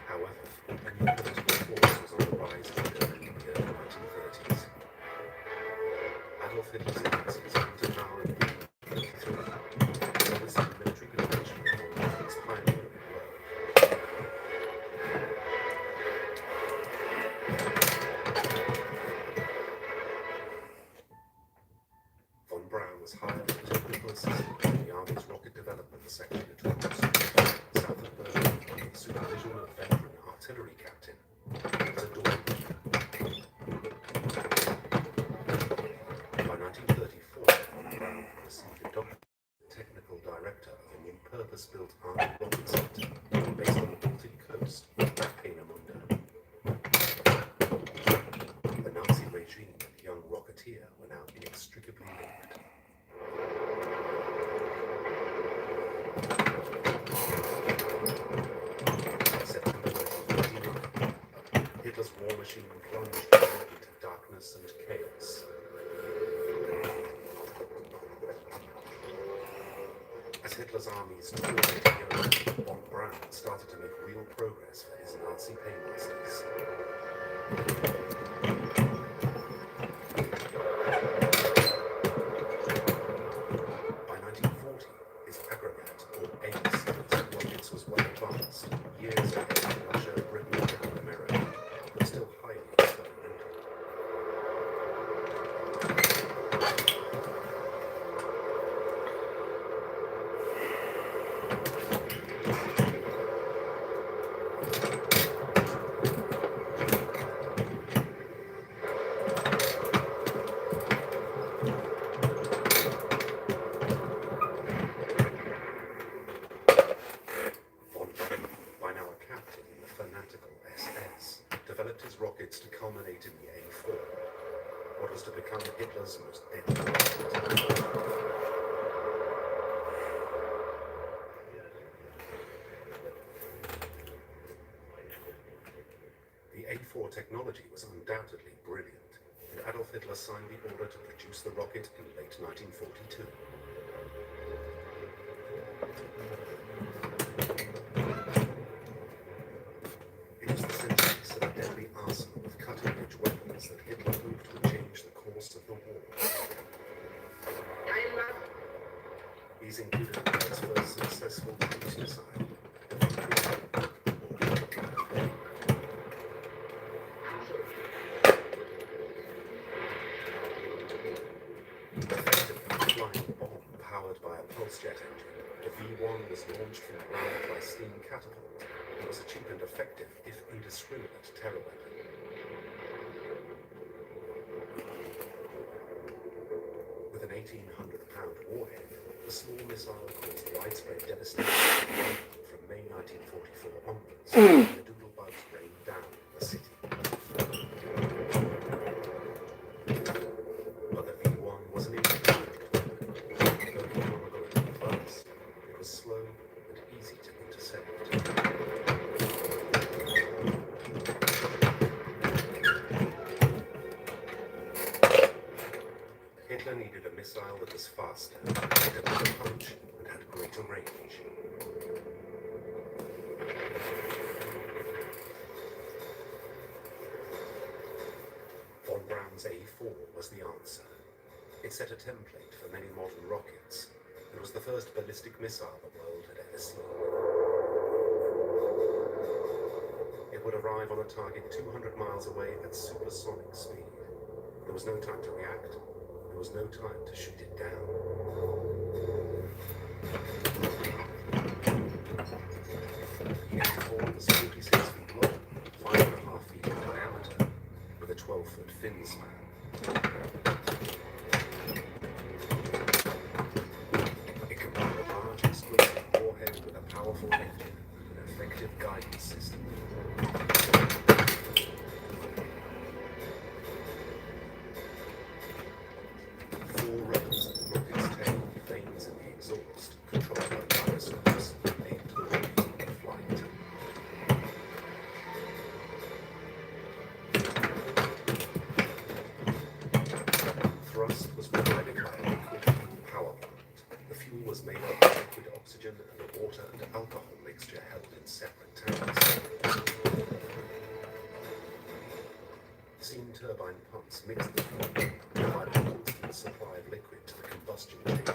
However, a new political force was on the rise in Germany in the early 1930s. Adolf Hitler's Nazis came to power in 1933, so this military convention reform was pioneering work. Von Braun was hired as a technical assistant in the Army's rocket development section at Ross, south of Berlin, under the supervision of a veteran artillery captain. It was a dawn. By 1934, Von Braun received a doctorate as technical director of a new purpose-built army rocket center based on the Baltic coast at Peenemünde. The Nazi regime and the young rocketeer were now inextricably linked. September 1939, Hitler's war machine plunged into darkness and chaos. As Hitler's armies tore into Europe, von Braun started to make real progress for his Nazi paymasters. By 1940, his aggregate, or ACE, rockets was well advanced, years ahead of Russia, Britain, and America, but still highly experimental. Von Braun, by now a captain in the fanatical SS, developed his rockets to culminate in the A4, what was to become Hitler's most deadly rocket. The A4 technology was undoubtedly brilliant, and Adolf Hitler signed the order to produce the rocket in late 1942. It was the centerpiece of a deadly arsenal of cutting-edge weapons that Hitler hoped would change the course of the war. These included the world's first successful cruise missile, the effectively flying bomb powered by a pulse jet engine. The V1 was launched from the ground by steam catapult. It was a cheap and effective, if indiscriminate, terror weapon. With an 1,800-pound warhead, the small missile caused widespread devastation from May 1944 onwards, when the doodlebugs rained down on the city. But the V1 was an imperfect weapon. Though economical in class, it was slow and easy to intercept. was the answer. It set a template for many modern rockets and was the first ballistic missile the world had ever seen. It would arrive on a target 200 miles away at supersonic speed. There was no time to react. There was no time to shoot it down. The F-4 was 46 feet long, 5.5 feet in diameter, with a 12-foot fin span. It combined a large explosive warhead with a powerful engine and an effective guidance system. Four rotors at the rocket's tail, vanes in the exhaust, controlled by gyroscopes, aimed the rocket in flight. Thrust was provided by a liquid fuel power plant. The fuel was made up of liquid oxygen and a water and alcohol mixture held in separate tanks. Steam turbine pumps mixed the fuel, providing a constant supply of liquid to the combustion chamber.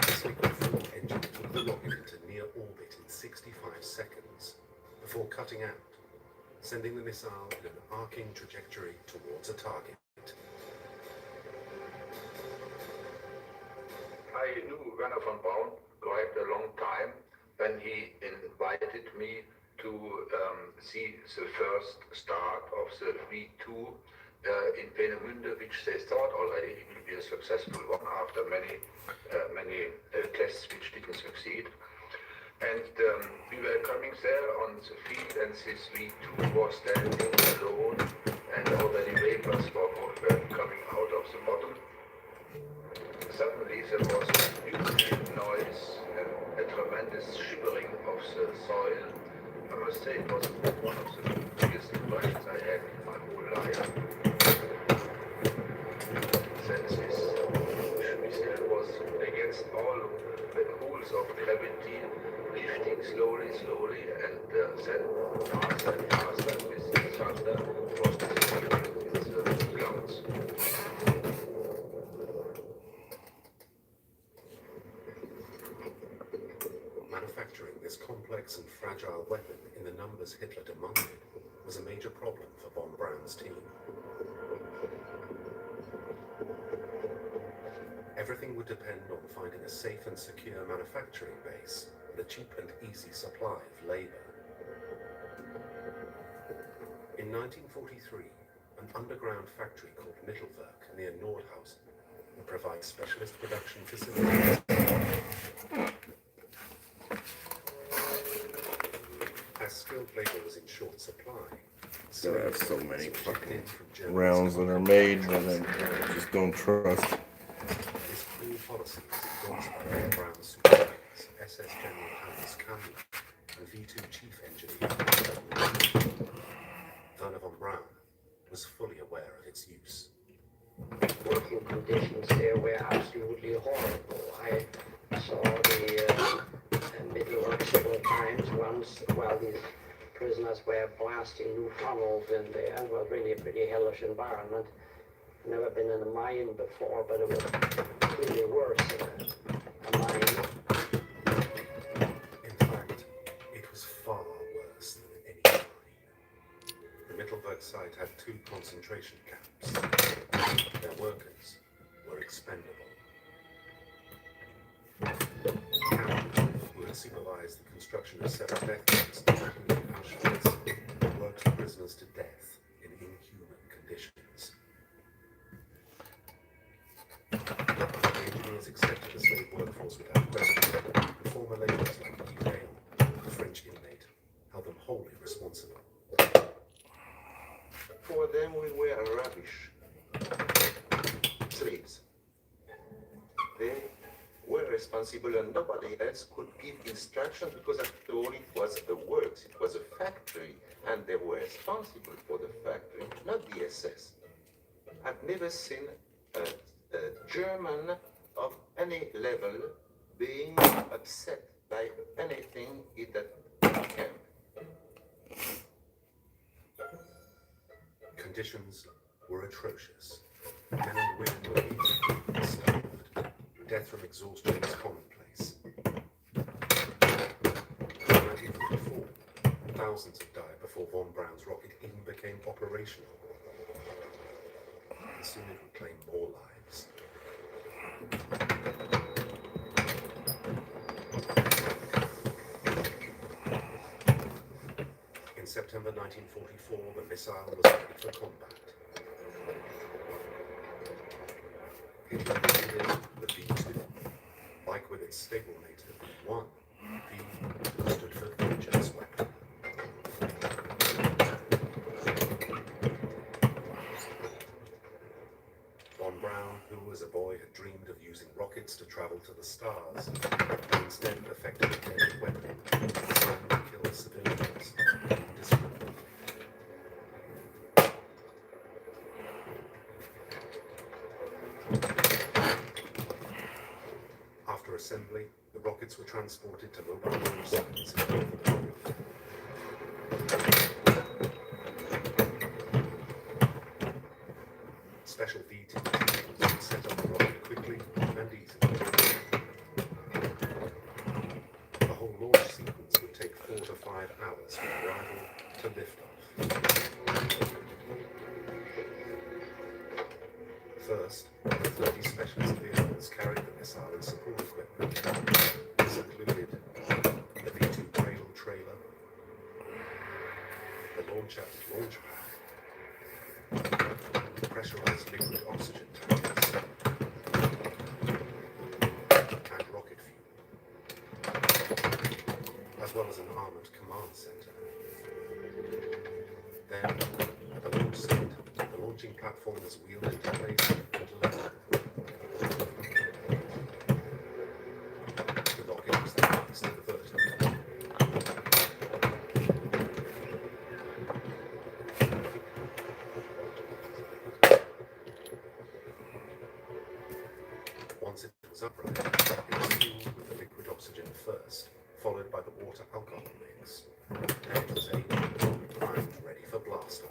This liquid fuel engine took the rocket into near orbit in 65 seconds before cutting out, sending the missile in an arcing trajectory towards a target. I knew Werner von Braun quite a long time when he invited me to see the first start of the V2 in Peenemünde, which they thought already it will be a successful one after many tests which didn't succeed. And we were coming there on the field, and this V2 was standing alone, and already vapors were coming out of the bottom. Suddenly there was a huge noise and a tremendous shivering of the soil. I must say it was one of the biggest impressions I had in my whole life. Then this missile was against all the rules of gravity, lifting slowly, and then faster and faster with the thunder was disappearing in the clouds. Manufacturing this complex and fragile weapon in the numbers Hitler demanded was a major problem for von Braun's team. Everything would depend on finding a safe and secure manufacturing base and a cheap and easy supply of labor. In 1943, an underground factory called Mittelwerk near Nordhausen would provide specialist production facilities. As skilled labor was in short supply, There are so many from fucking Germany rounds that are made that I just don't trust. This cruel policy was endorsed by von Braun's supervisors, SS General Hans Kammler, and V2 Chief Engineer Werner von Braun was fully aware of its use. Working conditions there were absolutely horrible. I saw the Mittelwerk several times. Once while these prisoners were blasting new tunnels in there. It was really a pretty hellish environment. Never been in a mine before, but it was really worse than a mine. In fact, it was far worse than any mine. The Mittelwerk site had 2 concentration camps. Their workers were expendable. Kammler, who had supervised the construction of several death camps, including Auschwitz, worked the prisoners to death in inhuman conditions. The engineers accepted the slave workforce without question, and former laborers like Guy, the French inmate, held them wholly responsible. For them, we were rubbish. Slaves. They were responsible and nobody else could give instruction because after all it was a works, it was a factory, and they were responsible for the factory, not the SS. I've never seen a German of any level being upset by anything in that camp. Conditions were atrocious. Men and women were beaten, starved. Death from exhaustion was commonplace. In 1944, thousands had died before von Braun's rocket even became operational. And soon it would claim more lives. In September 1944, the missile was ready for combat. It included the V2. Like with its stablemate, the V1, V stood for Vengeance Weapon. Von Braun, who as a boy had dreamed of using rockets to travel to the stars, instead perfected a deadly weapon designed to kill civilians indiscriminately. After assembly, the rockets were transported to mobile launch sites all over the world. Special V2 would set up the rocket quickly and easily. The whole launch sequence would take 4 to 5 hours from arrival to liftoff. First, 30 specialist vehicles carried the missile and support equipment. This included the V2 cradle trailer, the launcher's launch pad, pressurized liquid oxygen tanks, and rocket fuel, as well as an armored command center. Then, at the launch site, the launching platform was wheeled into place and leveled. The rocket was then placed in the vertical. Once it was upright, it was fueled with the liquid oxygen first, followed by the water alcohol mix. And it was able, primed, ready for blast off.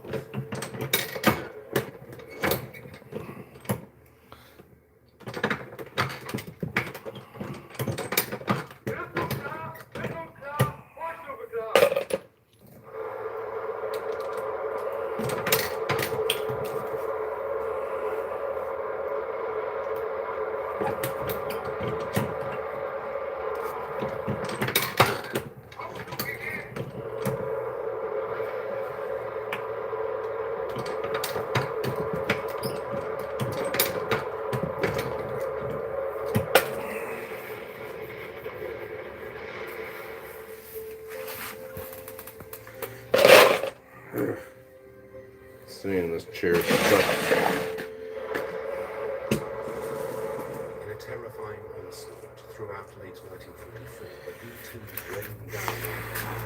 Sitting in this chair sucks. In a terrifying onslaught throughout late 1944, the V2 rained down